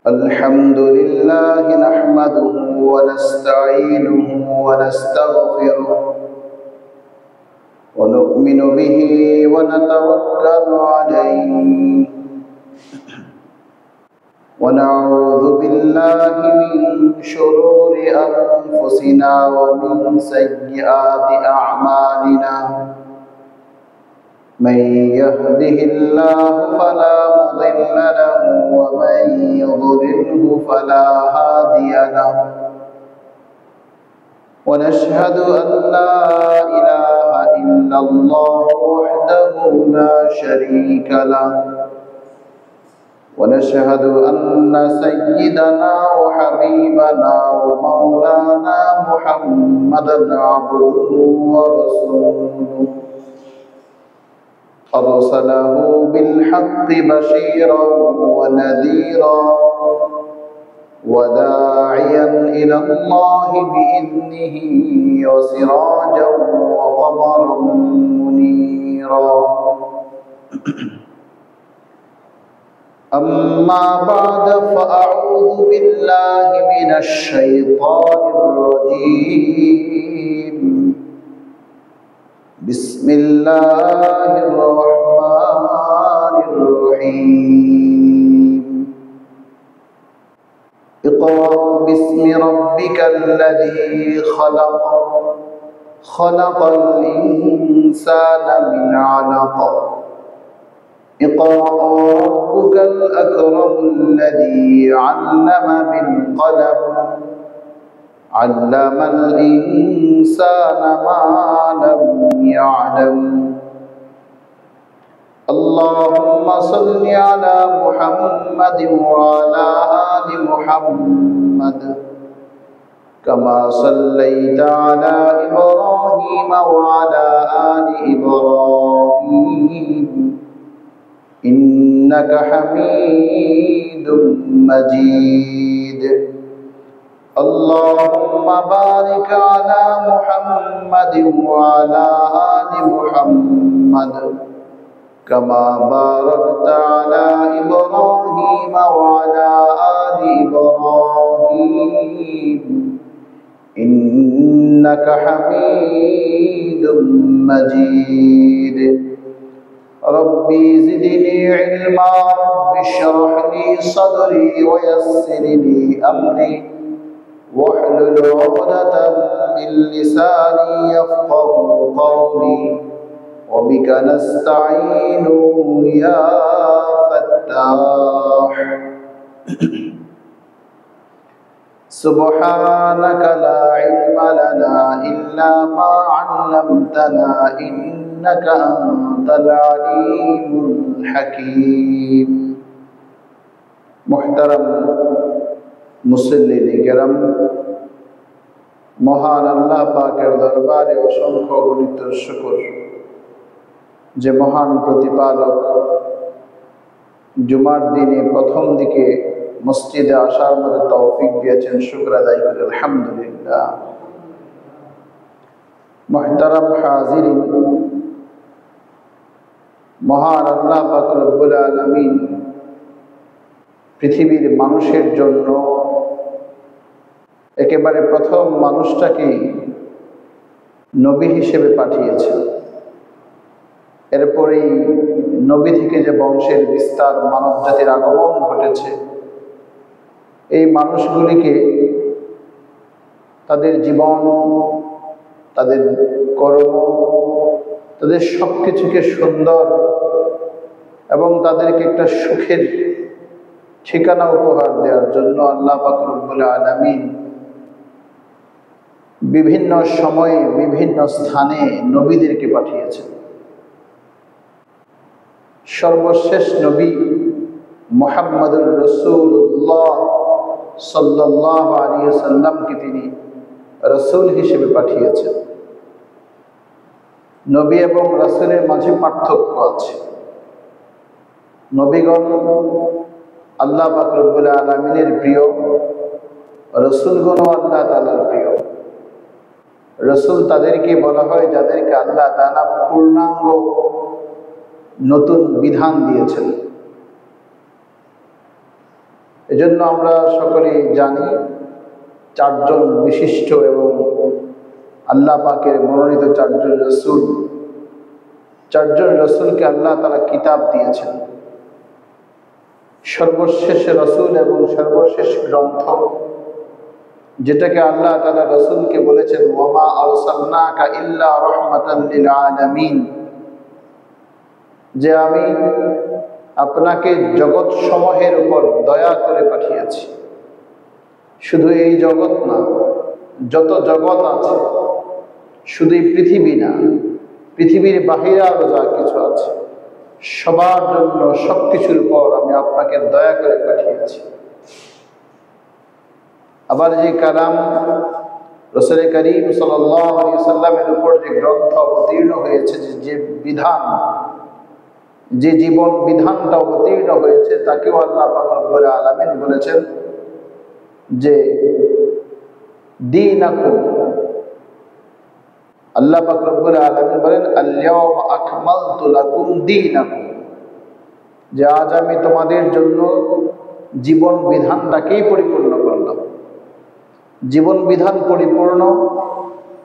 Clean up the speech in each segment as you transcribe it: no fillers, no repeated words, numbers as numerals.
الحمد لله نحمده ونستعينه ونستغفره ونؤمن به ونتوكل عليه ونعوذ بالله من شرور أنفسنا ومن سيئات أعمالنا من يهده الله فلا مضل له ومن يضلله فلا هادي له ونشهد أن لا إله إلا الله وحده لا شريك له ونشهد أن سيدنا وحبيبنا ومولانا محمدا عبده ورسوله أرسله بالحق بشيرا ونذيرا وداعيا إلى الله بإذنه وسراجا وقمرا منيرا أما بعد فأعوذ بالله من الشيطان الرجيم بسم الله الرحمن الرحيم اقرأ باسم ربك الذي خلق خلق الإنسان من علق اقرأ ربك الأكرم الذي علم بالقلم علم الإنسان ما لم يعلم اللهم صل على محمد وعلى آل محمد كما صليت على إبراهيم وعلى آل إبراهيم إنك حميد مجيد اللهم بارك على محمد وعلى آل محمد كما باركت على إبراهيم وعلى آل إبراهيم إنك حميد مجيد ربي زدني علما رب اشرح لي صدري ويسر لي أمري واحلل عقدة من لساني يفقه قولي وبك نستعين يا فتاح سبحانك لا علم لنا إلا ما علمتنا إنك أنت العليم الحكيم محترم মুসল্লিন কিরাম, মহান আল্লাহ পাকের দরবারে অসংখ্য গণিত শুকর যে মহান প্রতিপালক জুমার দিনে প্রথম দিকে মসজিদে আসার মতো তৌফিক দিয়েছেন। শুকর আদায় করি আলহামদুলিল্লাহ। মুহতারাম হাজিরিন, মহান আল্লাহ পাক রব্বুল আলামিন পৃথিবীর মানুষের জন্য একেবারে প্রথম মানুষটাকে নবী হিসেবে পাঠিয়েছেন। এরপরেই নবী থেকে যে বংশের বিস্তার, মানব জাতির আগমন ঘটেছে, এই মানুষগুলিকে তাদের জীবন, তাদের কর্ম, তাদের সব কিছুকে সুন্দর এবং তাদেরকে একটা সুখের ঠিকানা উপহার দেওয়ার জন্য আল্লাহ পাক রব্বুল আলামিন বিভিন্ন সময়ে বিভিন্ন স্থানে নবীদেরকে পাঠিয়েছেন। সর্বশেষ নবী মুহাম্মদুর রাসূলুল্লাহ সাল্লাল্লাহু আলাইহি ওয়াসাল্লামকে তিনি রাসূল হিসেবে পাঠিয়েছেন। নবী এবং রাসূলের মাঝে পার্থক্য আছে। নবীগণ আল্লাহ পাক রব্বুল আলামিনের প্রিয়, রাসূলগণও আল্লাহ তাআলার প্রিয়। রাসূল তাদেরকে বলা হয় যাদেরকে আল্লাহ তাআলা পূর্ণাঙ্গ নতুন বিধান দিয়েছেন। এজন্য আমরা সকলেই জানি চারজন বিশিষ্ট এবং আল্লাহ পাকের মনোনীত চারজন রসুল, চারজন রসুলকে আল্লাহ তাআলা কিতাব দিয়েছেন। সর্বশেষ রসুল এবং সর্বশেষ গ্রন্থ, যেটাকে আল্লাহ তাআলা রসুলকে বলেছেন ওয়ামা আরসালনাকা ইল্লা রাহমাতাল লিল আলামিন, যে আমি আপনাকে জগৎ সমূহের উপর দয়া করে পাঠিয়েছি। শুধু এই জগৎ না, যত জগৎ আছে, শুধু এই পৃথিবী না, পৃথিবীর বাহিরে আরো যা কিছু আছে, সবার জন্য সবকিছুর উপর আমি আপনাকে দয়া করে পাঠিয়েছি। আবার যে কালাম রাসূল করিম সাল্লাল্লাহু আলাইহি ওয়াসাল্লামের উপর যে গ্রন্থ অবতীর্ণ হয়েছে, যে বিধান, যে জীবন বিধানটা অবতীর্ণ হয়েছে, তাকেও আল্লাহ পাক রব্বুল আলামিন বলেছেন যে দীনাকুম, আল্লাহ পাক রব্বুল আলামিন বলেন আল-ইয়াওমা আকমালতু লাকুম দীনাকুম, যে আজ আমি তোমাদের জন্য জীবন বিধানটাকেই পরিপূর্ণ করলাম। জীবন বিধান পরিপূর্ণ,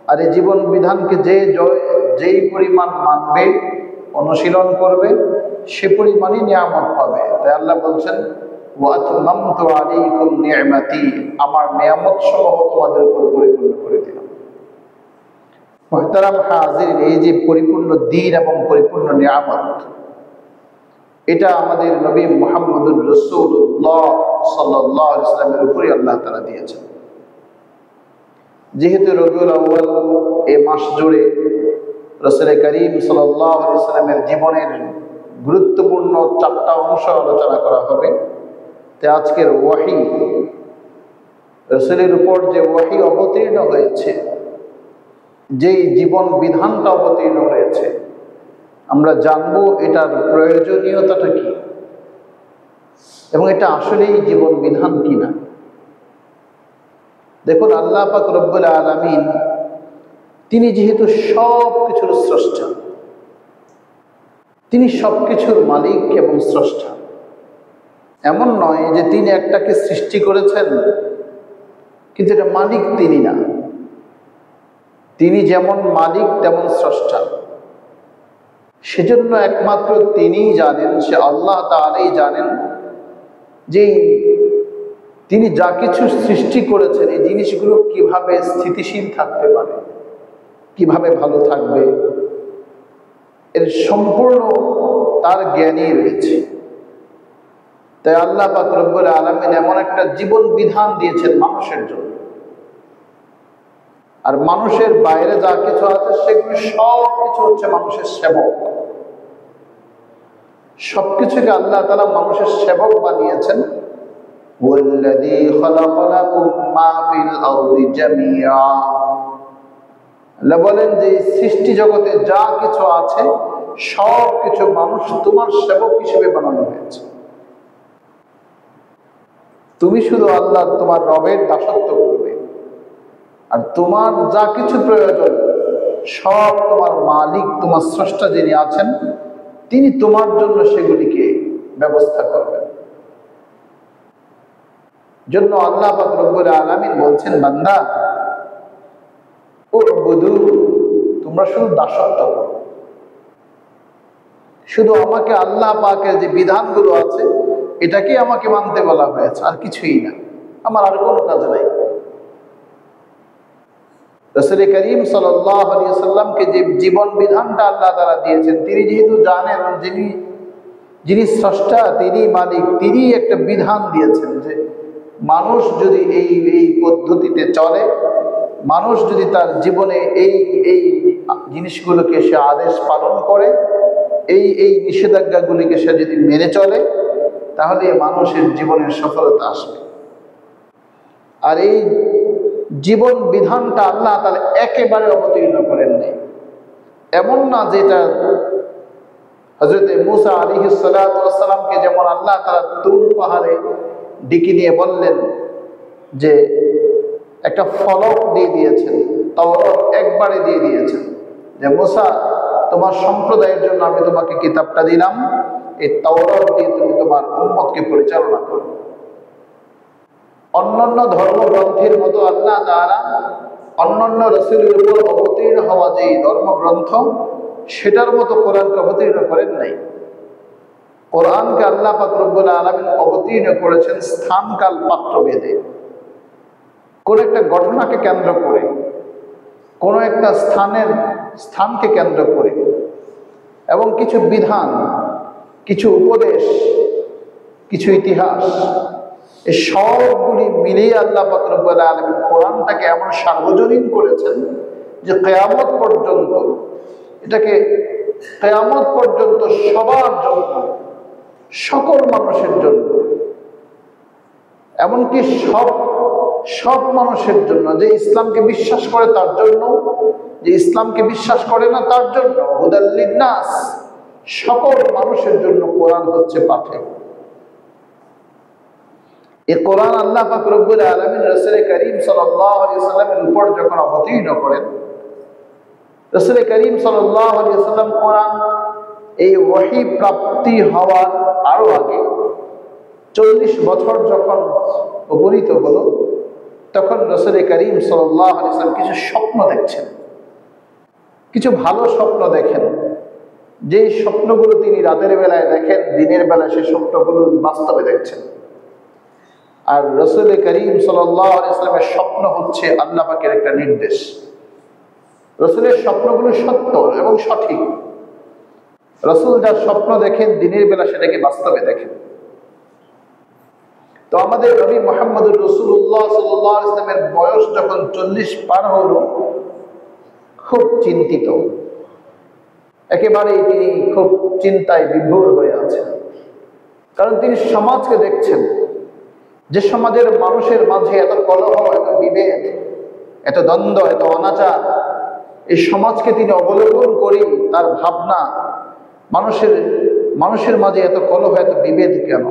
আর এই জীবন বিধানকে যেই পরিমাণ মানবে, অনুশীলন করবে, সে পরিমাণই নিয়ামত পাবে। তাই আল্লাহ বলছেন ওয়া আতমামতু আলাইকুম নি'মাতি, আমার নিয়ামত সমূহ তোমাদের উপর পরিপূর্ণ করে দিলাম। মুহতারাম হাজিরিন, এই যে পরিপূর্ণ দ্বীন এবং পরিপূর্ণ নিয়ামত, এটা আমাদের নবী মুহাম্মদুর রাসূলুল্লাহ সাল্লাল্লাহু আলাইহি ওয়াসাল্লামের উপরই আল্লাহ তাআলা দিয়েছেন। যেহেতু রবিউল আউয়াল এই মাস জুড়ে রাসূল করিম সাল্লাল্লাহু আলাইহি ওয়াসাল্লামের জীবনের গুরুত্বপূর্ণ 4টা অংশ আলোচনা করা হবে, তাই আজকের ওয়াহী, রাসূলের উপর যে ওয়াহী অবতীর্ণ হয়েছে, যেই জীবন বিধানটা অবতীর্ণ হয়েছে, আমরা জানবো এটার প্রয়োজনীয়তাটা কি এবং এটা আসলেই জীবন বিধান কিনা। দেখুন, আল্লাহ পাক রব্বুল আলামিন তিনি যেহেতু সব কিছুর স্রষ্টা, তিনি সবকিছুর মালিক এবং স্রষ্টা। এমন নয় যে তিনি একটাকে সৃষ্টি করেছেন কিন্তু এটা মালিক তিনি না। তিনি যেমন মালিক তেমন স্রষ্টা। সেজন্য একমাত্র তিনিই জানেন, সে আল্লাহ তাআলাই জানেন যে তিনি যা কিছু সৃষ্টি করেছেন এই জিনিসগুলো কিভাবে স্থিতিশীল থাকতে পারে, কিভাবে ভালো থাকবে, এর সম্পূর্ণ তার জ্ঞানই রয়েছে। তাই আল্লাহ পাক রব্বুল আলামিন এমন একটা জীবন বিধান দিয়েছেন মানুষের জন্য, আর মানুষের বাইরে যা কিছু আছে সেগুলো সব কিছু হচ্ছে মানুষের সেবক। সবকিছুকে আল্লাহ তাআলা মানুষের সেবক বানিয়েছেন। ওয়াল্লাযী খালাকা লাকুম মা ফিল আরদি জামিআ, আল্লাহ বলেন যে সৃষ্টি জগতে যা কিছু আছে সব কিছু মানুষ তোমার সেবক হিসেবে বানানো হয়েছে। তুমি শুধু আল্লাহ তোমার রবের দাসত্ব করবে, আর তোমার যা কিছু প্রয়োজন সব তোমার মালিক, তোমার স্রষ্টা যিনি আছেন, তিনি তোমার জন্য সেগুলিকে ব্যবস্থা করবেন। জন্য আল্লাহ পাক রব্বুল আলামিন বলছেন, বান্দা উবুদু, তোমরা শুধু দাসত্ব করো, শুধু আমাকে, আল্লাহ পাকের যে বিধানগুলো আছে এটাকে আমাকে মানতে বলা হয়েছে, আর কিছুই না, আমার আর কোনো কাজ নাই। রাসূল করিম সাল্লাল্লাহু আলাইহি ওয়াসাল্লামকে যে জীবন বিধানটা আল্লাহ তাআলা দিয়েছেন, তিনি যেহেতু জানেন যিনি স্রষ্টা, তিনি মালিক, তিনি একটা বিধান দিয়েছেন যে মানুষ যদি এই পদ্ধতিতে চলে, মানুষ যদি তার জীবনে এই জিনিসগুলোকে সে আদেশ পালন করে, এই নিষেধাজ্ঞাগুলিকে সে যদি মেনে চলে, তাহলে মানুষের জীবনের সফলতা আসবে। আর এই জীবন বিধানটা আল্লাহ তাআলা একেবারে অবতীর্ণ করেন নাই। এমন না যেটা হযরত মূসা আলাইহিস সালাতু ওয়াস সালামকে যেমন আল্লাহ তাআলা তুর পাহাড়ে ডেকে নিয়ে বললেন যে একটা ফলক দিয়ে দিয়েছেন, তাওরাত একবারে দিয়ে দিয়েছেন যে মূসা, তোমার সম্প্রদায়ের জন্য আমি তোমাকে কিতাবটা দিলাম, এই তাওরাত দিয়ে তুমি তোমার উম্মতকে পরিচালনা করো। অন্যান্য ধর্মগ্রন্থের মতো আল্লাহ তাআলা অন্যান্য রাসূলের উপর অবতীর্ণ হওয়া যে ধর্মগ্রন্থ সেটার মতো কোরআনকে অবতীর্ণ করেন নাই। কোরআনকে আল্লাহ পাক রব্বুল আলামিন অবতীর্ণ করেছেন স্থানকাল পাত্র ভেদে, কোন একটা ঘটনাকে কেন্দ্র করে, কোন একটা স্থানকে কেন্দ্র করে, এবং কিছু বিধান, কিছু উপদেশ, কিছু ইতিহাস, এই সবগুলি মিলিয়ে আল্লাহ পাক রব্বুল আলামিন কোরআনটাকে এমন সার্বজনীন করেছেন যে কিয়ামত পর্যন্ত এটাকে কিয়ামত পর্যন্ত সবার জন্য, সকল মানুষের জন্য, এমনকি সব মানুষের জন্য, যে ইসলামকে বিশ্বাস করে তার জন্য, যে ইসলামকে বিশ্বাস করে না তার জন্য, হুদাল লিন্নাস, সকল মানুষের জন্য কোরআন হচ্ছে পাথেয়। এই কোরআন আল্লাহ পাক রব্বুল আলামিন রাসূল করিম সাল্লাল্লাহু আলাইহি ওয়াসাল্লামের উপর যখন অবতীর্ণ করেন, রাসূল করিম সাল্লাল্লাহু আলাইহি ওয়াসাল্লাম কোরআন এই ওহী প্রাপ্তি হওয়ার আরো আগে 40 বছর যখন উপনীত হলো, তখন রাসূল করিম সাল্লাল্লাহু আলাইহি ওয়াসাল্লাম কিছু স্বপ্ন দেখছেন, কিছু ভালো স্বপ্ন দেখেন। যে স্বপ্নগুলো তিনি রাতের বেলায় দেখেন, দিনের বেলায় সেই স্বপ্নগুলো বাস্তবে দেখছেন। আর রাসূল করিম সাল্লাল্লাহু আলাইহি ওয়াসাল্লামের স্বপ্ন হচ্ছে আল্লাহ পাকের একটা নির্দেশ। রাসূলের স্বপ্নগুলো সত্য এবং সঠিক। রাসূল যার স্বপ্ন দেখেন দিনের বেলা সেটাকে বাস্তবে দেখেন। তো আমাদের নবী মুহাম্মদুর রাসূলুল্লাহ সাল্লাল্লাহু আলাইহি ওয়াসাল্লামের বয়স যখন 40 পার হলো, খুব চিন্তিত, একেবারেই তিনি খুব চিন্তায় বিভোর হয়ে আছেন। কারণ তিনি সমাজকে দেখছেন, যে সমাজের মানুষের মাঝে এত কলহ, এত বিভেদ, এত দ্বন্দ্ব, এত অনাচার, এই সমাজকে তিনি অবলোকন করি তার ভাবনা, মানুষের মাঝে এত কলহ, এত বিভেদ কেন?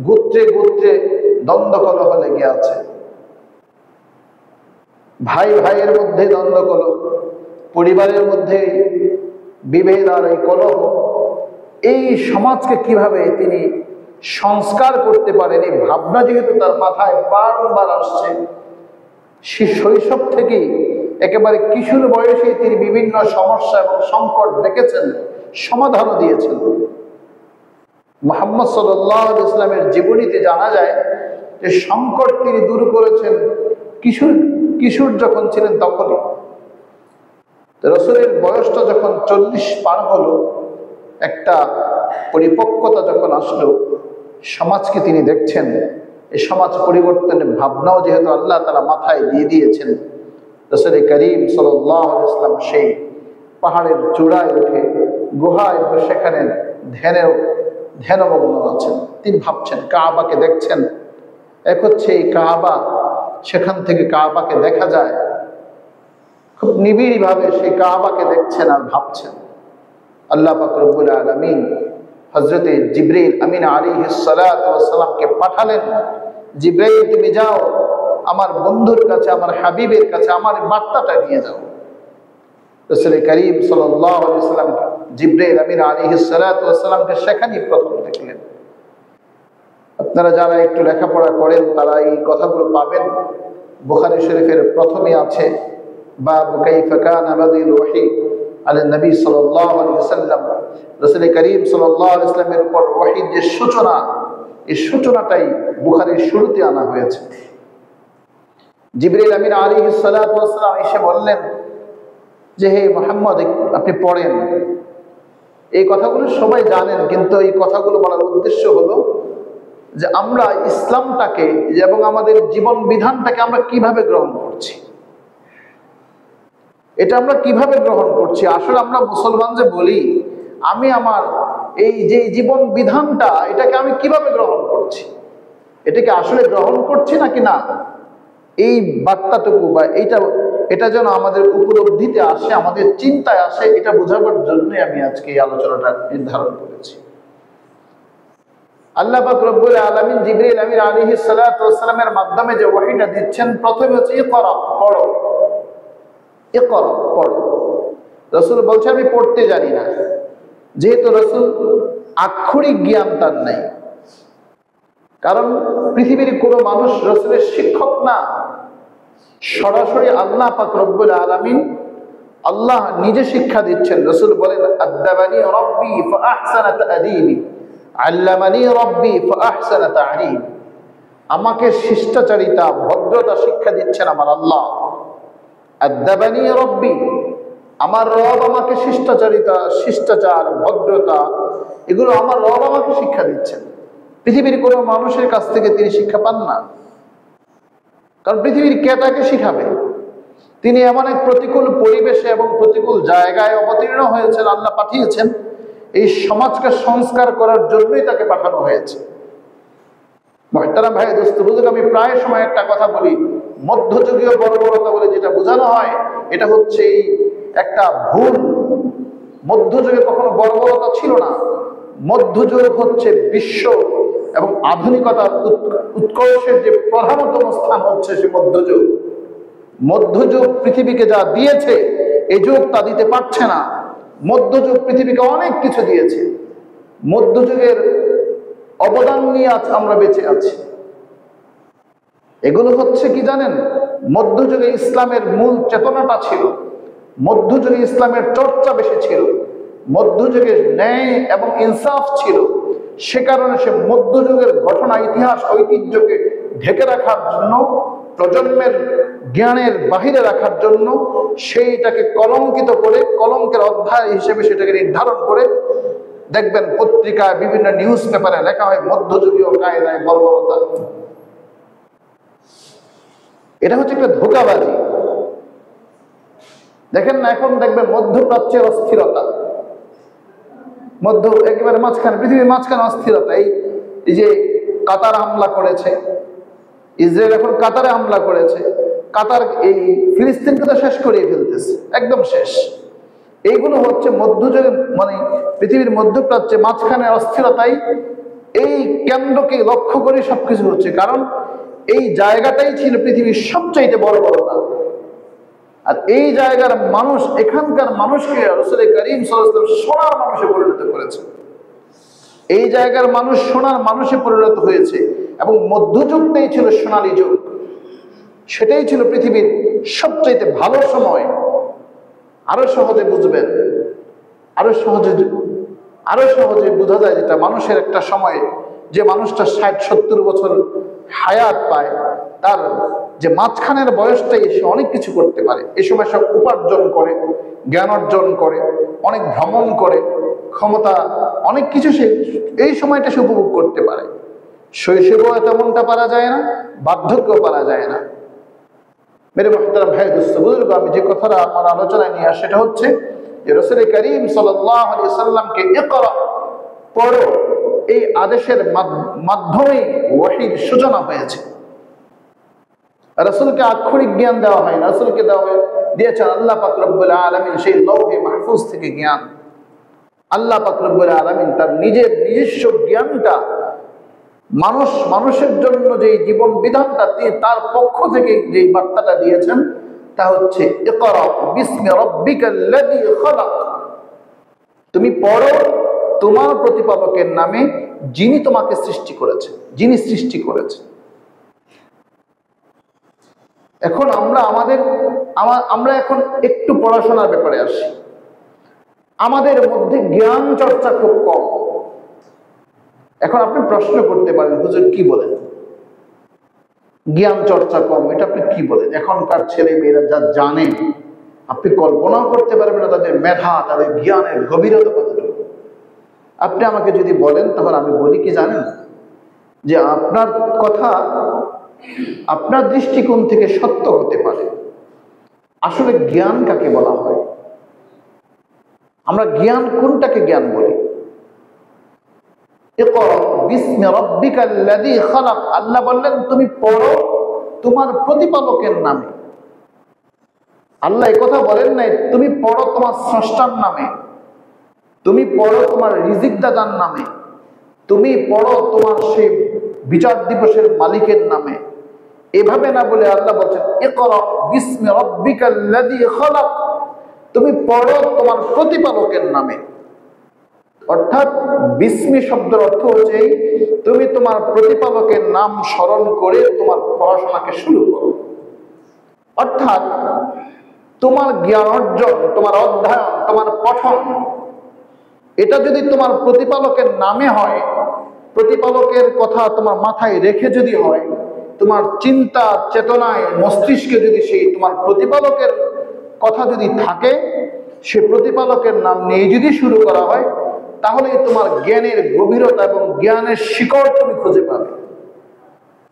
গোত্রে গোত্রে দ্বন্দ্ব কলহ লেগে আছে, ভাই ভাইয়ের মধ্যে দ্বন্দ্ব কলহ, পরিবারের মধ্যে বিভেদ আর এই কলহ, এই সমাজকে কিভাবে তিনি সংস্কার করতে পারেন, এই ভাবনা যেহেতু তার মাথায় বারবার আসছে, সে শৈশব থেকেই একেবারে কিশোর বয়সে তিনি বিভিন্ন সমস্যা এবং সংকট দেখেছেন, সমাধানও দিয়েছেন। মুহাম্মদ সাল্লাল্লাহু আলাইহি ওয়াসাল্লামের জীবনীতে জানা যায় যে সংকট তিনি দূর করেছেন কিশোর যখন ছিলেন তখনই। রাসূলের বয়সটা যখন 40 পার হলো, একটা পরিপক্কতা যখন আসলো, সমাজকে তিনি দেখছেন, এই সমাজ পরিবর্তনের ভাবনাও যেহেতু আল্লাহ তাআলা মাথায় দিয়ে দিয়েছেন, রাসূল করিম সাল্লাল্লাহু আলাইহি ওয়াসাল্লাম সেই পাহাড়ের চূড়ায় উঠে গুহায় সেখানে ধ্যানমগ্ন আছেন। তিনি ভাবছেন, কাবাকে দেখছেন। এক হচ্ছে এই কাবা, সেখান থেকে কাবাকে দেখা যায়, খুব নিবিড় ভাবে সেই কাবাকে দেখছেন আর ভাবছেন। আল্লাহ পাক রব্বুল আলামিন হযরতে জিবরীল আমিন আলাইহিস সালাতু ওয়াস সালামকে পাঠালেন, জিবরীল তুমি যাও আমার বন্ধুর কাছে, আমার হাবিবের কাছে আমার বার্তাটা নিয়ে যাও। রাসূল করিম সাল্লাল্লাহু আলাইহি ওয়াসাল্লাম জিবরীল আমিন আলাইহিস সালাতু ওয়াস সালামকে সেখানেই প্রথম দেখলেন। আপনারা যারা একটু লেখাপড়া করেন তারা এই কথাগুলো পাবেন। বুখারী শরীফের প্রথমে আছে বাবু কাইফা কানা বাদিল ওহী আলা নবী সাল্লাল্লাহু আলাইহি ওয়াসাল্লাম। রাসূল করিম সাল্লাল্লাহু আলাইহি ওয়াসাল্লামের উপর ওহীর যে সূচনা, এই সূচনাটাই বুখারীর শুরুতে আনা হয়েছে। জিবরীল আমিন আলাইহিস সালাতু ওয়াস সালাম এসে বললেন যে হে মুহাম্মদ আপনি পড়েন। এই কথাগুলো সবাই জানেন, কিন্তু এই কথাগুলো বলার উদ্দেশ্য হলো যে আমরা ইসলামটাকে এবং আমাদের জীবন বিধানটাকে আমরা কিভাবে গ্রহণ করছি, এটা আমরা কিভাবে গ্রহণ করছি। আসলে আমরা মুসলমান যে বলি, আমি আমার এই যে জীবন বিধানটা এটাকে আমি কিভাবে গ্রহণ করছি, এটাকে আসলে গ্রহণ করছি নাকি না, এই বার্তাটুকু বা এটা যেন আমাদের উপলব্ধিতে আসে, আমাদের চিন্তায় আসে, এটা বোঝাবার জন্যই আমি আজকে এই আলোচনাটা নির্ধারণ করেছি। আল্লাহ পাক রব্বুল আলামিন জিবরীল আমিন আলাইহিস সালাতু ওয়াস সালামের মাধ্যমে যে ওহীটা দিচ্ছেন, প্রথমে হচ্ছে ইকরা, পড়ো, ইকরা পড়ো। রাসূল বলছে আমি পড়তে জানি না, যেহেতু রাসূল আক্ষরিক জ্ঞান তার নাই, কারণ পৃথিবীর কোনো মানুষ রাসূলের শিক্ষক না, সরাসরি আল্লাহ পাক রব্বুল আলামিন আল্লাহ নিজে শিক্ষা দিচ্ছেন। রাসূল বলেন, আদাবানি রাব্বি ফাআহসানা তা'দীবি, আল্লামানি রাব্বি ফাআহসানা তা'লিমি। আমাকে শিষ্টাচারিতা, ভদ্রতা শিক্ষা দিচ্ছেন আমার আল্লাহ। আদাবানি রাব্বি, আমার রব আমাকে শিষ্টাচারিতা, শিষ্টাচার, ভদ্রতা, এগুলো আমার রব আমাকে শিক্ষা দিচ্ছেন। পৃথিবীর কোনো মানুষের কাছ থেকে তিনি শিক্ষা পান না, কারণ পৃথিবীর কে তাকে শিখাবে? তিনি এমন এক প্রতিকূল পরিবেশে এবং প্রতিকূল জায়গায় অবতীর্ণ হয়েছেন, আল্লাহ পাঠিয়েছেন এই সমাজকে সংস্কার করার জন্যই তাকে পাঠানো হয়েছে। মুহতারাম ভাই, দোস্ত বুজুর্গ, আমি প্রায় সময় একটা কথা বলি, মধ্যযুগীয় বর্বরতা বলে যেটা বোঝানো হয়, এটা হচ্ছে এই একটা ভুল। মধ্যযুগে কখনো বর্বরতা ছিল না। মধ্যযুগ হচ্ছে বিশ্ব এবং আধুনিকতার উৎকর্ষের যে প্রধানতম স্থান হচ্ছে সে মধ্যযুগ। মধ্যযুগ পৃথিবীকে যা দিয়েছে এই যুগ তা দিতে পারছে না। মধ্যযুগ পৃথিবীকে অনেক কিছু দিয়েছে। মধ্যযুগের অবদান নিয়ে আজ আমরা বেঁচে আছি। এগুলো হচ্ছে কি জানেন? মধ্যযুগে ইসলামের মূল চেতনাটা ছিল, মধ্যযুগে ইসলামের চর্চা বেশি ছিল, মধ্যযুগে ন্যায় এবং ইনসাফ ছিল। সে কারণে সে মধ্যযুগের ঘটনা, ইতিহাস, ঐতিহ্যকে ঢেকে রাখার জন্য, প্রজন্মের জ্ঞানের বাহিরে রাখার জন্য সেইটাকে কলঙ্কিত করে, কলঙ্কের অধ্যায় হিসেবে সেটাকে নির্ধারণ করে দেখবেন পত্রিকায়, বিভিন্ন নিউজ পেপারে লেখা হয় মধ্যযুগীয় কায়দায় বর্বরতা। এটা হচ্ছে একটা ধোঁকাবাজি। দেখেন না, এখন দেখবেন মধ্যপ্রাচ্যের অস্থিরতা, একেবারে মাঝখানে, পৃথিবীর মাঝখানে অস্থিরতা। এই যে কাতার হামলা করেছে, ইসরায়েল এখন কাতারে হামলা করেছে, কাতার এই ফিলিস্তিনকে তো শেষ করিয়ে ফেলতেছে, একদম শেষ। এইগুলো হচ্ছে মধ্যযুগে, মানে পৃথিবীর মধ্যপ্রাচ্যে মাঝখানে অস্থিরতাই এই কেন্দ্রকে লক্ষ্য করে সবকিছু হচ্ছে। কারণ এই জায়গাটাই ছিল পৃথিবীর সবচাইতে বর্বরতা। আর এই জায়গার মানুষ, এখানকার মানুষকে রাসূল করিম সাল্লাল্লাহু আলাইহি ওয়াসাল্লাম সোনার মানুষে পরিণত করেছে। এই জায়গার মানুষ সোনার মানুষে পরিণত হয়েছে এবং মধ্যযুগটাই ছিল সোনালী যুগ। সেটাই ছিল পৃথিবীর সবচাইতে ভালো সময়। আরো সহজে বুঝবেন, আরো সহজে বোঝা যায় যেটা মানুষের একটা সময়, যে মানুষটা 60-70 বছর হায়াত পায়, তার যে মাঝখানের বয়সটাই সে অনেক কিছু করতে পারে। এই সময় সব উপার্জন করে, জ্ঞান অর্জন করে, অনেক ভ্রমণ করে, ক্ষমতা, অনেক কিছু সে এই সময়টা সে উপভোগ করতে পারে। শৈশবেও তেমনটা পারা যায় না, বার্ধক্যও পারা যায় না। মেরে মুহতারাম ভাই, দোস্ত বুজুর্গ, আমি যে কথাটা আমার আলোচনায় নিয়ে আসি সেটা হচ্ছে যে রাসূল করিম সাল্লাল্লাহু আলাইহি ওয়াসাল্লামকে ইকরা, পড়ো, এই আদেশের মাধ্যমে ওহীর সূচনা হয়েছে। রাসূলকে আক্ষরিক জ্ঞান দেওয়া হয় না, রাসূলকে দিয়েছেন আল্লাহ পাক রব্বুল আলামিন সেই লৌহে মাহফুজ থেকে জ্ঞান। আল্লাহ পাক রব্বুল আলামিন তার নিজস্ব জ্ঞানটা মানুষের জন্য যে জীবন বিধানটা তার পক্ষ থেকে যে বার্তাটা দিয়েছেন তা হচ্ছে ইকরা বিসমি রাব্বিকাল্লাযী খালাক, তুমি পড়ো তোমার প্রতিপালকের নামে, যিনি তোমাকে সৃষ্টি করেছে, যিনি সৃষ্টি করেছে। এখন আমরা এখন একটু পড়াশোনার ব্যাপারে আসি। আমাদের মধ্যে জ্ঞান চর্চা খুব কম। এখন আপনি প্রশ্ন করতে পারেন, হুজুর কি বলেন, জ্ঞান চর্চা কম, এটা আপনি কি বলেন? এখনকার ছেলে মেয়েরা যা জানে আপনি কল্পনাও করতে পারবেন না, তাদের মেধা, তাদের জ্ঞানের গভীরতা কতটুকু। আপনি আমাকে যদি বলেন, তাহলে আমি বলি কি জানেন, যে আপনার কথা আপনার দৃষ্টিকোণ থেকে সত্য হতে পারে। আসলে জ্ঞান কাকে বলা হয়? আমরা জ্ঞান কোনটাকে জ্ঞান বলি? ইকরা বিসমি রাব্বিকাল্লাযী খালাক, আল্লাহ বললেন তুমি পড়ো তোমার প্রতিপালকের নামে। আল্লাহ এই কথা বলেন নাই তুমি পড়ো তোমার স্রষ্টার নামে, তুমি পড়ো তোমার রিজিক দাতার নামে, তুমি পড়ো তোমার সেই বিচার দিবসের মালিকের নামে। এভাবে না বলে আল্লাহ বলছেন ইকরা বিসমি রাব্বিকাল্লাযী খালাক, তুমি পড়ো তোমার প্রতিপালকের নামে। অর্থাৎ বিসমি শব্দের অর্থ হচ্ছে তুমি তোমার প্রতিপালকের নাম স্মরণ করে তোমার পড়াশোনাকে শুরু করো। অর্থাৎ তোমার জ্ঞান অর্জন, তোমার অধ্যয়ন, তোমার পঠন, এটা যদি তোমার প্রতিপালকের নামে হয়, প্রতিপালকের কথা তোমার মাথায় রেখে যদি হয়, তোমার চিন্তা চেতনায় মস্তিষ্কে যদি সেই তোমার প্রতিপালকের কথা যদি থাকে, সে প্রতিপালকের নাম নিয়ে যদি শুরু করা হয়, তাহলে তোমার জ্ঞানের গভীরতা এবং জ্ঞানের শিকড় তুমি খুঁজে পাবে।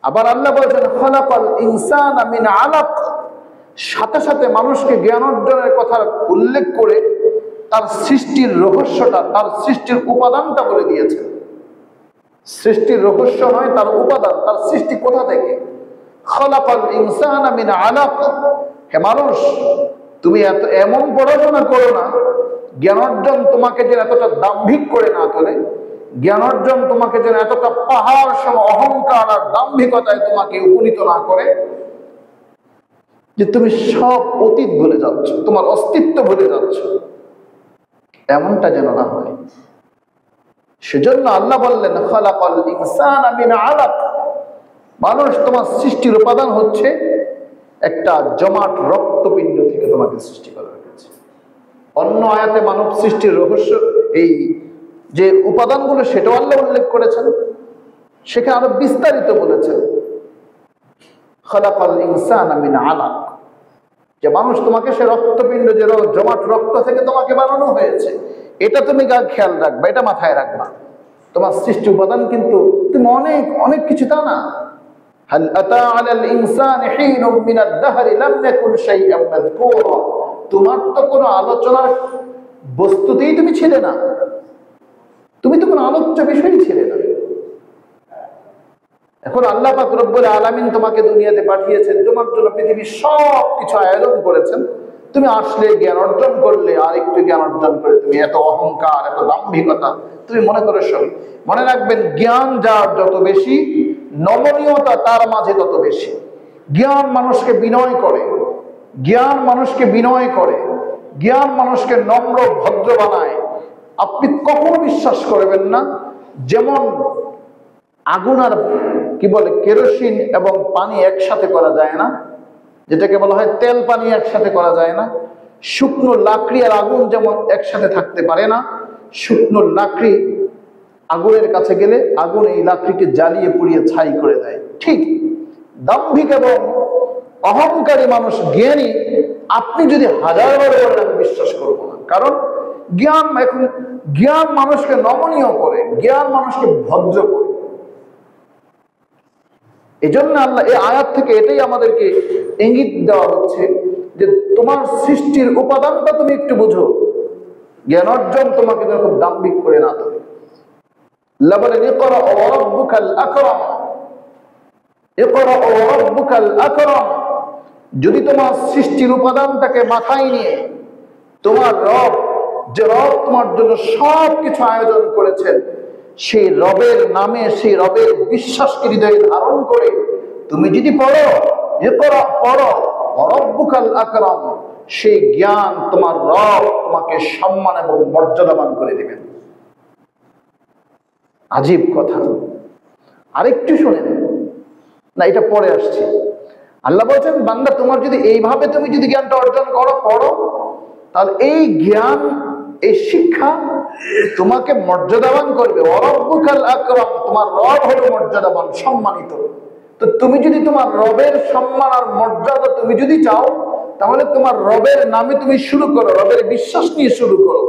আবার আল্লাহ বলেছেন খালাকাল ইনসানা মিন আলাক, সাথে সাথে মানুষকে জ্ঞান অর্জনের কথা উল্লেখ করে তার সৃষ্টির রহস্যটা, তার সৃষ্টির উপাদানটা বলে দিয়েছেন। সৃষ্টির রহস্য নয়, তার উপাদান, তার সৃষ্টি কোথা থেকে। খালাকাল ইনসানা মিন আলাক, হে মানুষ তুমি এমন পড়াশোনা করো না, জ্ঞান অর্জন তোমাকে যেন এতটা দাম্ভিক করে না তোলে, জ্ঞান অর্জন তোমাকে যেন এতটা পাহাড় সম অহংকার আর দাম্ভিকতায় তোমাকে উপনীত না করে যে তুমি সব অতীত ভুলে যাচ্ছ, তোমার অস্তিত্ব ভুলে যাচ্ছ, এমনটা যেন না হয়। সেজন্য আল্লাহ বললেন খালাকাল ইনসানা মিন আলাক, মানুষ তোমার সৃষ্টির উপাদান হচ্ছে একটা জমাট রক্তপিণ্ড থেকে তোমাকে সৃষ্টি করা হয়েছে। অন্য আয়াতে মানব সৃষ্টির রহস্য, এই যে উপাদানগুলো, সেটাও আল্লাহ উল্লেখ করেছেন, সেখানে আরো বিস্তারিত বলেছেন খালাকাল ইনসানা মিন আলাক, যে মানুষ তোমাকে সে রক্তপিণ্ড, যে জমাট রক্ত থেকে তোমাকে বানানো হয়েছে, এটা তুমি খেয়াল রাখবা, এটা মাথায় রাখবা। তোমার সৃষ্টি উপাদান কিন্তু তুমি অনেক অনেক কিছু, তা না। হাল আতা আলাল ইনসানি হিনুম মিনাদ দাহরি লাম ইয়াকুন শাইআন মাযকুরা, তোমার তো কোনো আলোচনার বস্তুতেই তুমি ছিলে না, তুমি তো কোনো আলোচ্য বিষয়ই ছিলে না। এখন আল্লাহ পাক রব্বুল আলামিন তোমাকে দুনিয়াতে পাঠিয়েছেন, তোমার জন্য পৃথিবীর সব কিছু আয়োজন করেছেন, তুমি আসলে জ্ঞান অর্জন করলে, আর একটু জ্ঞান অর্জন করে তুমি এত অহংকার, এত দাম্ভিকতা তুমি মনে করো সব। মনে রাখবেন, জ্ঞান যার যত বেশি, নমনীয়তা তার মাঝে তত বেশি। জ্ঞান মানুষকে বিনয় করে, জ্ঞান মানুষকে বিনয় করে, জ্ঞান মানুষকে নম্র ভদ্র বানায়। আপনি কখনো বিশ্বাস করবেন না, যেমন আগুন আর কি বলে কেরোসিন এবং পানি একসাথে করা যায় না, যেটাকে বলা হয় তেল পানি একসাথে করা যায় না, শুকনো লাকড়ি আর আগুন যেমন একসাথে থাকতে পারে না, শুকনো লাকড়ি আগুনের কাছে গেলে আগুন এই লাকড়িকে জ্বালিয়ে পুড়িয়ে ছাই করে দেয়, ঠিক দাম্ভিক এবং অহংকারী মানুষ জ্ঞানী আপনি যদি হাজার বার বলেন আমি বিশ্বাস করবো না। কারণ জ্ঞান, এখন জ্ঞান মানুষকে নমনীয় করে, জ্ঞান মানুষকে ভদ্র করে। এই জন্য আল্লাহ এই আয়াত থেকে এটাই আমাদেরকে ইঙ্গিত দেওয়া হচ্ছে যে তোমার সৃষ্টির উপাদানটা তুমি একটু বুঝো, জ্ঞান অর্জন তোমাকে খুব দাম্ভিক করে না তোলে। আল্লাহ বলেন ইকরা ওয়া রাব্বুকাল আকরাম, ইকরা ওয়া রাব্বুকাল আকরাম, যদি তোমার সৃষ্টির উপাদানটাকে মাথায় নিয়ে তোমার রব, যে রব তোমার জন্য সব কিছু আয়োজন করেছেন, সেই রবের নামে, সেই রবের বিশ্বাসকে হৃদয়ে ধারণ করে তুমি যদি পড়ো, ইকরা পড়ো ওয়া রাব্বুকাল আকরাম, সেই জ্ঞান তোমার রব তোমাকে সম্মান এবং মর্যাদাবান করে দিবেন। আজীব কথা। আরেকটু শুনেন না, এটা পরে আসছে। আল্লাহ বলছেন বান্দা তোমার যদি এইভাবে তুমি যদি জ্ঞানটা অর্জন করো, পড়ো, তাহলে এই জ্ঞান, এই শিক্ষা তোমাকে মর্যাদাবান করবে। ওয়ারাব্বুকাল আকরাম, তোমার রব হলো মর্যাদাবান, সম্মানিত। তো তুমি যদি তোমার রবের সম্মান আর মর্যাদা তুমি যদি চাও, তাহলে তোমার রবের নামে তুমি শুরু করো, রবের বিশ্বাস নিয়ে শুরু করো।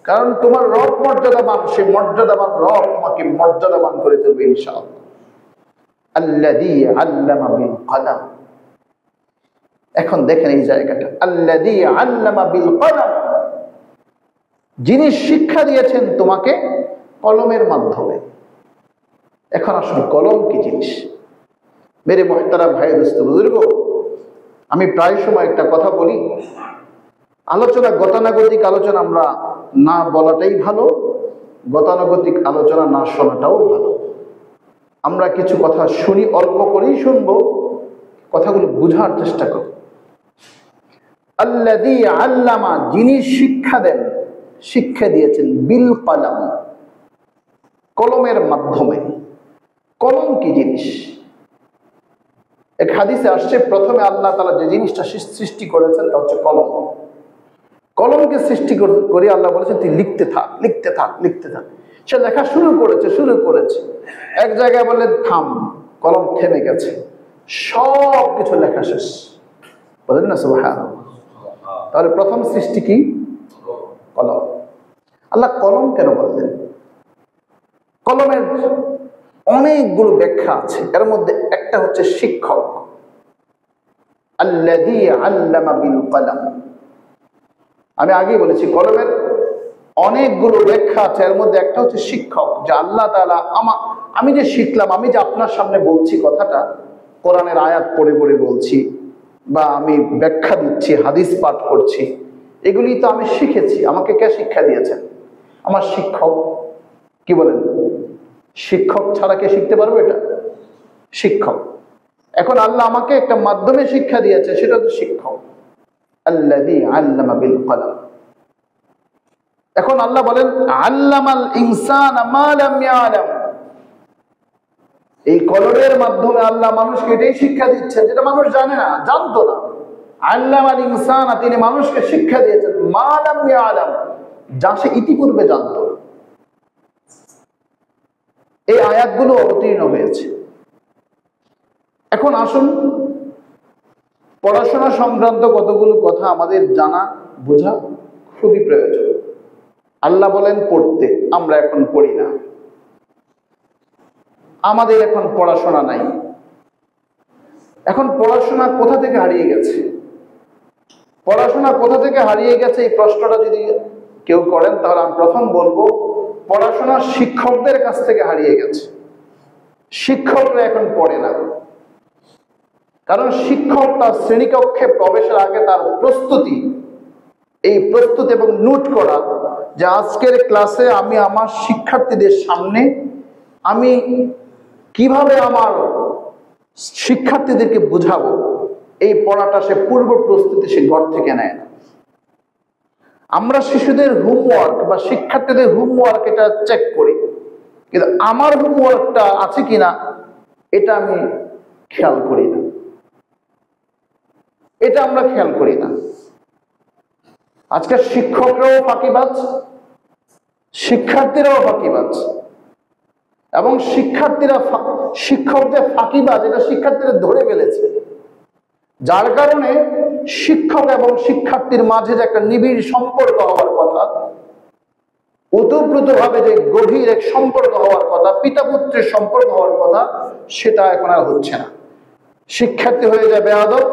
কারণ তোমার রব মর্যাদাবান, সেই মর্যাদাবান রব তোমাকে মর্যাদাবান করে দেবে ইনশাআল্লাহ। আল্লাযী আল্লামা বিল কলম, এখন দেখেন এই জায়গাটা, আল্লাযী আল্লামা বিল কলম, যিনি শিক্ষা দিয়েছেন তোমাকে কলমের মাধ্যমে। এখন আসুন, কলম কি জিনিস? মেরে মুহতারাম ভাই, দোস্ত বুজুর্গ, আমি প্রায় সময় একটা কথা বলি, আলোচনা গতানুগতিক আলোচনা আমরা না বলাটাই ভালো, গতানুগতিক আলোচনা না শোনাটাও ভালো। আমরা কিছু কথা শুনি, অল্প করেই শুনবো, কথাগুলো বুঝার চেষ্টা করব। আল্লাযী আল্লামা, যিনি শিক্ষা দেন, শিক্ষা দিয়েছেন, বিল কলম, কলমের মাধ্যমে। কলম কি জিনিস? এক হাদিসে আসছে, প্রথমে আল্লাহ তাআলা যে জিনিসটা সৃষ্টি করেছেন তা হচ্ছে কলম। কলমকে সৃষ্টি করে আল্লাহ বলেছেন তুই লিখতে থাক, লিখতে থাক, লিখতে থাক। সে লেখা শুরু করেছে। এক জায়গায় বললেন থাম, কলম থেমে গেছে, সব কিছু লেখা শেষ। বলেন না সুবহানাল্লাহ। তাহলে প্রথম সৃষ্টি কি? কলম। আল্লাহ কলম কেন বললেন? কলমের অনেকগুলো ব্যাখ্যা আছে, এর মধ্যে একটা হচ্ছে শিক্ষক। আল্লাযী আল্লামা বিল কলম। আমি আগেই বলেছি কলমের অনেকগুলো ব্যাখ্যা আছে, এর মধ্যে একটা হচ্ছে শিক্ষক। যে আল্লাহ তাআলা আমি যে শিখলাম, আমি যে আপনার সামনে বলছি কথাটা, কোরআনের আয়াত পড়ে পড়ে বলছি, বা আমি ব্যাখ্যা দিচ্ছি, হাদিস পাঠ করছি, এগুলি তো আমি শিখেছি। আমাকে কে শিক্ষা দিয়েছেন? আমার শিক্ষক। কি বলেন? শিক্ষক ছাড়া কে শিখতে পারবে? এটা শিক্ষক। এখন আল্লাহ আমাকে একটা মাধ্যমে শিক্ষা দিয়েছে, সেটা হচ্ছে শিক্ষক। আল্লাযী আল্লামা বিল কলম। এখন আল্লাহ বলেন আল্লামাল ইনসানা মা লাম ইয়ালাম। এই কলমের মাধ্যমে আল্লাহ মানুষকে এটাই শিক্ষা দিচ্ছেন যেটা মানুষ জানে না, জানতো না। আল্লামাল ইনসানা, তিনি মানুষকে শিক্ষা দিয়েছেন মা লাম ইয়ালাম, যা সে ইতিপূর্বে জানতো না। এই আয়াতগুলো অবতীর্ণ হয়েছে। এখন আসুন, পড়াশোনা সংক্রান্ত কতগুলো কথা আমাদের জানা বোঝা খুবই প্রয়োজন। আল্লাহ বলেন পড়তে, আমরা এখন পড়ি না। আমাদের এখন পড়াশোনা নাই। এখন পড়াশোনা কোথা থেকে হারিয়ে গেছে? পড়াশোনা কোথা থেকে হারিয়ে গেছে, এই প্রশ্নটা যদি কেউ করেন, তাহলে আমি প্রথম বলবো পড়াশোনা শিক্ষকদের কাছ থেকে হারিয়ে গেছে। শিক্ষকরা এখন পড়ে না, কারণ শিক্ষক তার শ্রেণীকক্ষে প্রবেশের আগে তার প্রস্তুতি, এই প্রস্তুতি এবং নোট করা যে আজকের ক্লাসে আমি আমার শিক্ষার্থীদের সামনে আমি কিভাবে আমার শিক্ষার্থীদেরকে বুঝাবো, এই পড়াটা সে পূর্ব প্রস্তুতি সে ঘর থেকে নেয় না। আমরা শিশুদের হোমওয়ার্ক বা শিক্ষার্থীদের হোমওয়ার্ক এটা চেক করি, কিন্তু আমার হোমওয়ার্কটা আছে কিনা এটা আমি খেয়াল করি না, এটা আমরা খেয়াল করি না। আজকে শিক্ষকরাও ফাঁকিবাজ, শিক্ষার্থীরাও ফাঁকিবাজ, এবং শিক্ষকদের ফাঁকিবাজ এটা শিক্ষার্থীরা ধরে ফেলেছে, যার কারণে শিক্ষক এবং শিক্ষার্থীর মাঝে যে একটা নিবিড় সম্পর্ক হওয়ার কথা, ওতপ্রোতভাবে যে গভীর এক সম্পর্ক হওয়ার কথা, পিতা পুত্রের সম্পর্ক হওয়ার কথা, সেটা এখন আর হচ্ছে না। শিক্ষার্থী হয়ে যায় বেয়াদব,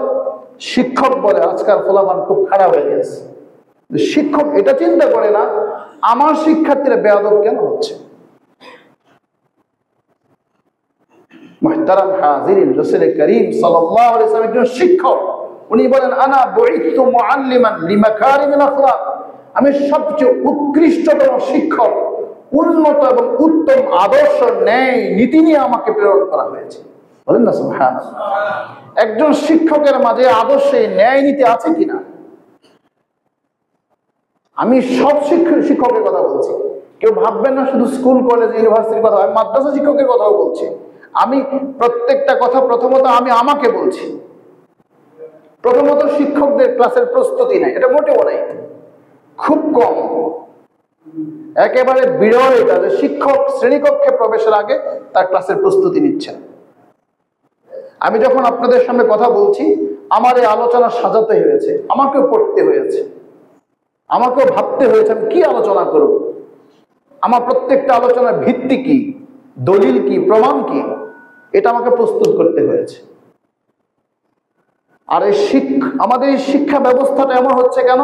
শিক্ষক বলে আজকাল ফলাফল খুব খারাপ হয়ে গেছে। শিক্ষক এটা চিন্তা করে না আমার শিক্ষার্থীরা বেয়াদব কেন হচ্ছে। মুহতারাম হাজিরিন, রাসূল করিম সাল্লাল্লাহু আলাইহি ওয়াসাল্লাম একজন শিক্ষক। উনি বলেন আনা বুইতু মুআল্লিমান লিমাকারিমিল আখলাক, আমি সবচেয়ে উৎকৃষ্টতম শিক্ষক, উন্নত এবং উত্তম আদর্শ ন্যায় নীতি নিয়ে আমাকে প্রেরণ করা হয়েছে। বলেন না সুবহানাল্লাহ। একজন শিক্ষকের মাঝে আদর্শে ন্যায় নীতি আছে কিনা? আমি সব শিক্ষকের কথা বলছি, কেউ ভাববেন না শুধু স্কুল কলেজ ইউনিভার্সিটির কথা, আমি মাদ্রাসা শিক্ষকের কথাও বলছি। আমি প্রত্যেকটা কথা প্রথমত আমি আমাকে বলছি। প্রথমত শিক্ষকদের ক্লাসের প্রস্তুতি নেই, এটা মোটেও নেই, খুব কম। একেবারে বিরল এটা যে শিক্ষক শ্রেণীকক্ষে প্রবেশের আগে তার ক্লাসের প্রস্তুতি নিচ্ছেন। আমি যখন আপনাদের সামনে কথা বলছি, আমার এই আলোচনা সাজাতে হয়েছে, আমাকেও পড়তে হয়েছে, আমাকেও ভাবতে হয়েছে আমি কি আলোচনা করব, আমার প্রত্যেকটা আলোচনার ভিত্তি কি, দলিল কি, প্রমাণ কি, এটা আমাকে প্রস্তুত করতে হয়েছে। আর এই আমাদের এই শিক্ষা ব্যবস্থাটা এমন হচ্ছে কেন?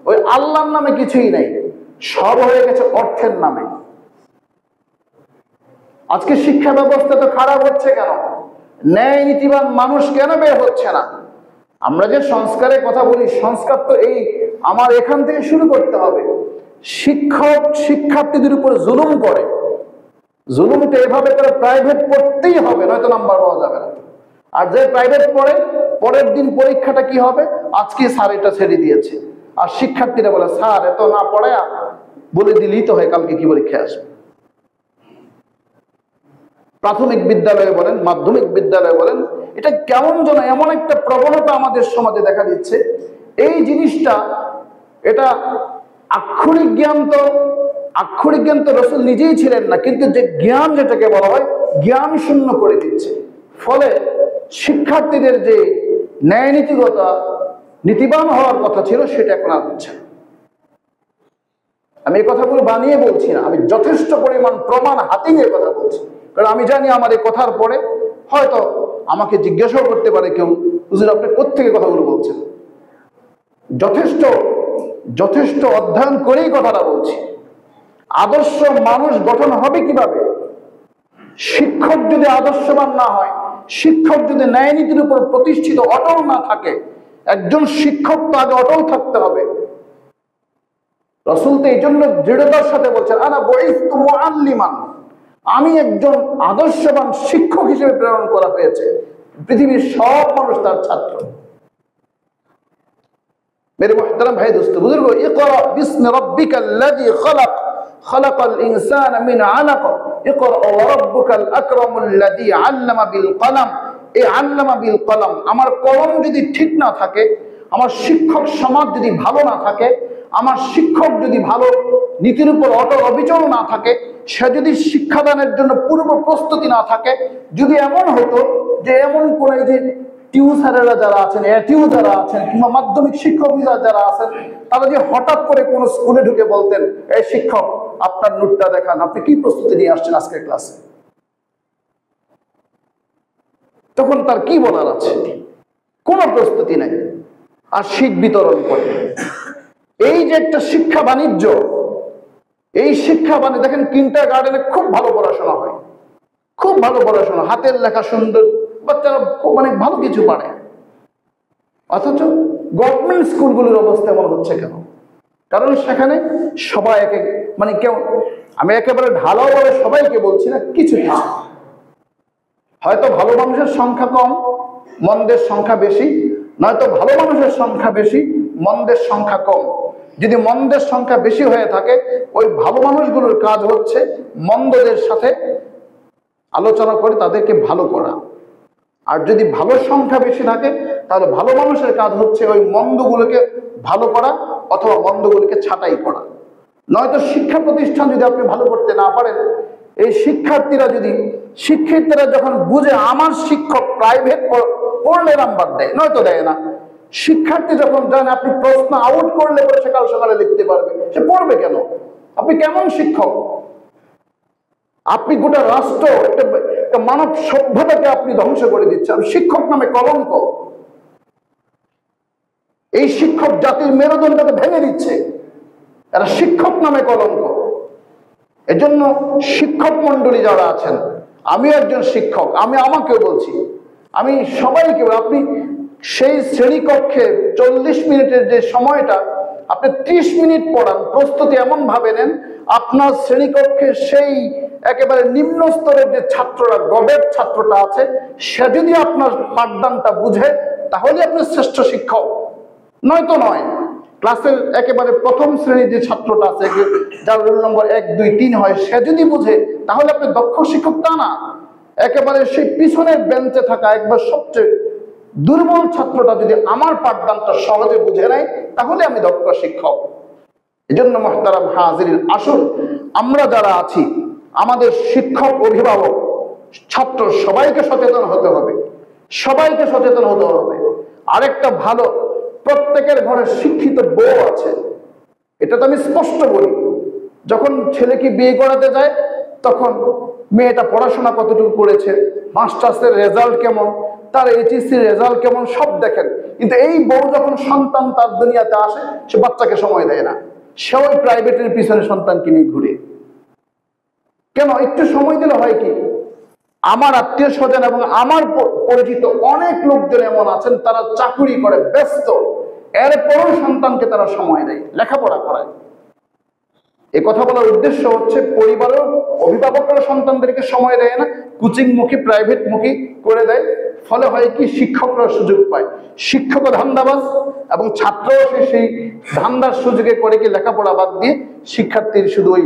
ওই আল্লাহর নামে কিছুই নাই, সব হয়ে গেছে অর্থের নামে। আজকে শিক্ষা ব্যবস্থা তো খারাপ হচ্ছে কেন? ন্যায় নীতিবান মানুষ কেন বের হচ্ছে না? আমরা যে সংস্কারের কথা বলি, সংস্কার তো এই আমার এখান থেকে শুরু করতে হবে। শিক্ষক শিক্ষার্থীদের উপর জুলুম করে, জুলুমটা এভাবে করে প্রাইভেট পড়তেই হবে, নয়তো নাম্বার পাওয়া যাবে না। আর যে প্রাইভেট পড়ে, পরের দিন পরীক্ষাটা কি হবে, আজকে স্যার এটা ছেড়ে দিয়েছে, আর শিক্ষার্থীরা বলে স্যার এত না পড়ে বলে দিলেই তো হয়, কালকে কি পরীক্ষা আসবে। প্রাথমিক বিদ্যালয়ে বলেন, মাধ্যমিক বিদ্যালয়ে বলেন, এটা কেমন যেন এমন একটা প্রবণতা আমাদের সমাজে দেখা দিচ্ছে। এই জিনিসটা, এটা আক্ষরিক জ্ঞান তো রাসূল নিজেই ছিলেন না, কিন্তু যে জ্ঞান যেটাকে বলা হয় জ্ঞান শূন্য করে দিচ্ছে। ফলে শিক্ষার্থীদের যে ন্যায় নীতিগতা নীতিবান হওয়ার কথা ছিল সেটা এখন আর হচ্ছে না। আমি এই কথাগুলো বানিয়ে বলছি না, আমি যথেষ্ট পরিমাণ প্রমাণ হাতে নিয়ে কথা বলছি। কারণ আমি জানি আমার এই কথার পরে হয়তো আমাকে জিজ্ঞাসাও করতে পারে কেউ, হুজুর আপনি কোত্থেকে কথাগুলো বলছেন। যথেষ্ট অধ্যয়ন করেই কথাটা বলছি। আদর্শ মানুষ গঠন হবে কিভাবে? শিক্ষক যদি আদর্শবান না হয়, শিক্ষক যদি ন্যায় নীতির উপর প্রতিষ্ঠিত অটল না থাকে, একজন শিক্ষক তো আগে অটল থাকতে হবে। রাসূল তো এই জন্য দৃঢ়তার সাথে বলছেন, আনা বুইসতু মুআল্লিমান, আমি একজন আদর্শবান শিক্ষক হিসেবে প্রেরণ করা হয়েছে। পৃথিবীর সব মানুষ তার ছাত্র। मेरे मोहतरम भाई दोस्तों बुजुर्गो, इक़रा बिस्मि रब्बिकल्लज़ी खलक़ खलक़ल इंसाना मिन अलक़ इक़रा व रब्बुकल আকরামুল্লাযী আল্লামা বিল কলম। এই আল্লামা বিল কলম, আমার কলম যদি ঠিক না থাকে, আমার শিক্ষক সমাজ যদি ভালো না থাকে, আমার শিক্ষক যদি ভালো নীতির উপর অটল অবিচল না থাকে, সে যদি শিক্ষাদানের জন্য পূর্ব প্রস্তুতি না থাকে, যদি এমন হতো যে এমন করে যে টিউশনেরা যারা আছেন, এটিউ যারা আছেন, কিংবা মাধ্যমিক শিক্ষক যারা আছেন, তারা যে হঠাৎ করে কোন স্কুলে ঢুকে বলতেন, এই শিক্ষক আপনার নোটটা দেখান, আপনি কি প্রস্তুতি নিয়ে আসছেন আজকের ক্লাসে, তখন তার কি বলার আছে? কোনো প্রস্তুতি নাই, আর শীত বিতরণ করে। এই যে একটা শিক্ষা বাণিজ্য, এই শিক্ষা বাণিজ্য দেখেন, কিন্ডারগার্টেনে খুব ভালো পড়াশোনা হয়, খুব ভালো পড়াশোনা, হাতের লেখা সুন্দর, বাচ্চারা অনেক ভালো কিছু পারে। অথচ গভর্নমেন্ট স্কুলগুলোর অবস্থা এমন হচ্ছে কেন? কারণ সেখানে সবাই কেউ, আমি একেবারে ঢালাও বলে সবাইকে বলছি না, কিছু কিছু হয়তো ভালো মানুষের সংখ্যা কম, মন্দের সংখ্যা বেশি, নয়তো ভালো মানুষের সংখ্যা বেশি, মন্দের সংখ্যা কম। যদি মন্দের সংখ্যা বেশি হয়ে থাকে, ওই ভালো মানুষগুলোর কাজ হচ্ছে মন্দদের সাথে আলোচনা করে তাদেরকে ভালো করা। আর যদি ভালো সংখ্যা বেশি থাকে, তাহলে ভালো মানুষের কাজ হচ্ছে ওই মন্দগুলোকে ভালো করা অথবা মন্দগুলোকে ছাঁটাই করা। নয়তো শিক্ষা প্রতিষ্ঠান যদি আপনি ভালো করতে না পারেন, এই শিক্ষার্থীরা যখন বুঝে আমার শিক্ষক প্রাইভেট পড়লে নাম্বার দেয়, নয়তো দেয় না। শিক্ষার্থী যখন জানে আপনি প্রশ্ন আউট করলে পরে সকাল সকালে লিখতে পারবে, সে পড়বে কেন? আপনি কেমন শিক্ষক? আপনি গোটা রাষ্ট্র, একটা মানব সভ্যতাকে আপনি ধ্বংস করে দিচ্ছেন। শিক্ষক নামে কলঙ্ক। এই শিক্ষক জাতির মেরুদণ্ডকে ভেঙে দিচ্ছে, এরা শিক্ষক নামে কলঙ্ক। এজন্য শিক্ষক মন্ডলী যারা আছেন, আমি একজন শিক্ষক, আমি আমাকেও বলছি, আমি সবাইকে, আপনি সেই শ্রেণীকক্ষে 40 মিনিটের যে সময়টা আপনি 30 মিনিট পড়ান, প্রস্তুতি এমন ভাবে নেন আপনার শ্রেণীকক্ষে সেই একেবারে নিম্ন স্তরের যে ছাত্ররা, গবেট ছাত্রটা আছে, সে যদি আপনার পাঠদানটা বুঝে, তাহলে আপনি শ্রেষ্ঠ শিক্ষক, নয়তো নয়। ক্লাসের একেবারে প্রথম শ্রেণীর যে ছাত্রটা আছে, যার রোল নম্বর 1, 2, 3 হয়, সে যদি বুঝে, তাহলে আপনি দক্ষ শিক্ষক, তা না। একেবারে সেই পিছনের বেঞ্চে থাকা একবার সবচেয়ে দুর্বল ছাত্রটা যদি আমার পাঠদানটা সহজে বুঝে নেয়, তাহলে আমি দক্ষ শিক্ষক। এজন্য মুহতারাম হাজিরিন, আসুন আমরা যারা আছি, আমাদের শিক্ষক, অভিভাবক, ছাত্র, সবাইকে সচেতন হতে হবে, সবাইকে সচেতন হতে হবে। আরেকটা ভালো, প্রত্যেকের ঘরে শিক্ষিত বউ আছে, এটা তো আমি স্পষ্ট বলি। যখন ছেলেকে বিয়ে করাতে যায়, তখন মেয়েটা পড়াশোনা কতটুকু করেছে, মাস্টার্সের রেজাল্ট কেমন, তার এইচএসসি রেজাল্ট কেমন, সব দেখেন। কিন্তু এই বউ যখন সন্তান তার দুনিয়াতে আসে, সে বাচ্চাকে সময় দেয় না, সে ওই প্রাইভেটের পিছনে সন্তানকে নিয়ে ঘুরে। কেন? একটু সময় দিলে হয় কি, আমার আত্মীয় স্বজন এবং আমার পরিচিত অনেক লোকজন এমন আছেন, তারা চাকুরি করে ব্যস্ত, এরপরও সন্তানকে তারা সময় দেয়, লেখাপড়া করায়। এ কথা বলার উদ্দেশ্য হচ্ছে, পরিবারের অভিভাবকরা সন্তানদেরকে সময় দেয় না, কোচিং মুখী, প্রাইভেট মুখী করে দেয়। ফলে হয় কি, শিক্ষকরা সুযোগ পায়, শিক্ষক ধান্দাবাজ এবং ছাত্রও সেই ধান্দার সুযোগে করে কি লেখাপড়া বাদ দিয়ে শিক্ষার্থীর শুধু ওই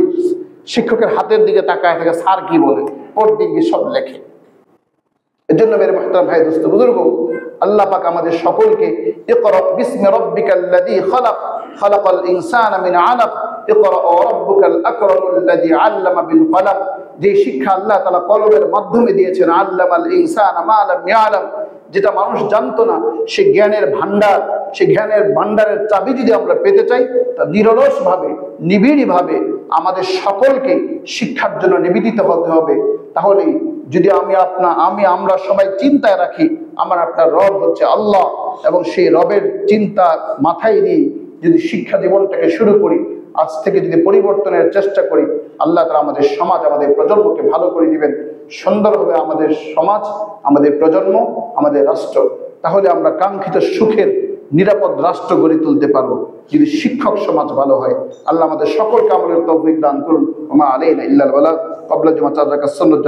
শিক্ষকের হাতের দিকে তাকায় থাকে, স্যার কি বলে, পরদিন কি সব লেখে। এর জন্য মেরে মুহতারাম ভাই, দোস্ত, বুজুর্গ, আল্লাহ পাক আমাদের সকলকে ইকরা বিসমি রাব্বিকাল্লাযী খালাক খালাকাল ইনসানা মিন আলাক ইকরা ওয়া রাব্বুকাল আকরামুল্লাযী আল্লামা বিল কলম, যে শিক্ষা আল্লাহ তাআলা কলমের মাধ্যমে দিয়েছেন, আল্লামাল ইনসানা মা লাম ইয়ালাম, যেটা মানুষ জানতো না, সে জ্ঞানের ভান্ডার, সে জ্ঞানের ভান্ডারের চাবি যদি আমরা পেতে চাই, তা নিরলস ভাবে, নিবিড় ভাবে আমাদের সকলকে শিক্ষার জন্য নিবেদিত হতে হবে। তাহলে যদি আমরা সবাই চিন্তায় রাখি আমার আপনার রব হচ্ছে আল্লাহ, এবং সেই রবের চিন্তা মাথায় নিয়ে যদি শিক্ষা জীবনটাকে শুরু করি, আজ থেকে যদি পরিবর্তনের চেষ্টা করি, আল্লাহ তাআলা আমাদের সমাজ, আমাদের প্রজন্মকে ভালো করে দিবেন, সুন্দর হবে আমাদের সমাজ, আমাদের প্রজন্ম, আমাদের রাষ্ট্র। তাহলে আমরা কাঙ্ক্ষিত সুখের নিরাপদ রাষ্ট্র গড়ে তুলতে পারবো যদি শিক্ষক সমাজ ভালো হয়। আল্লাহ আমাদের সকলকে আমলের তৌফিক দান করুন। ওমা আলাইনা ইল্লাল বালাগ। ক্বাবলা জুমআ 4 রাকাত সুন্নাত।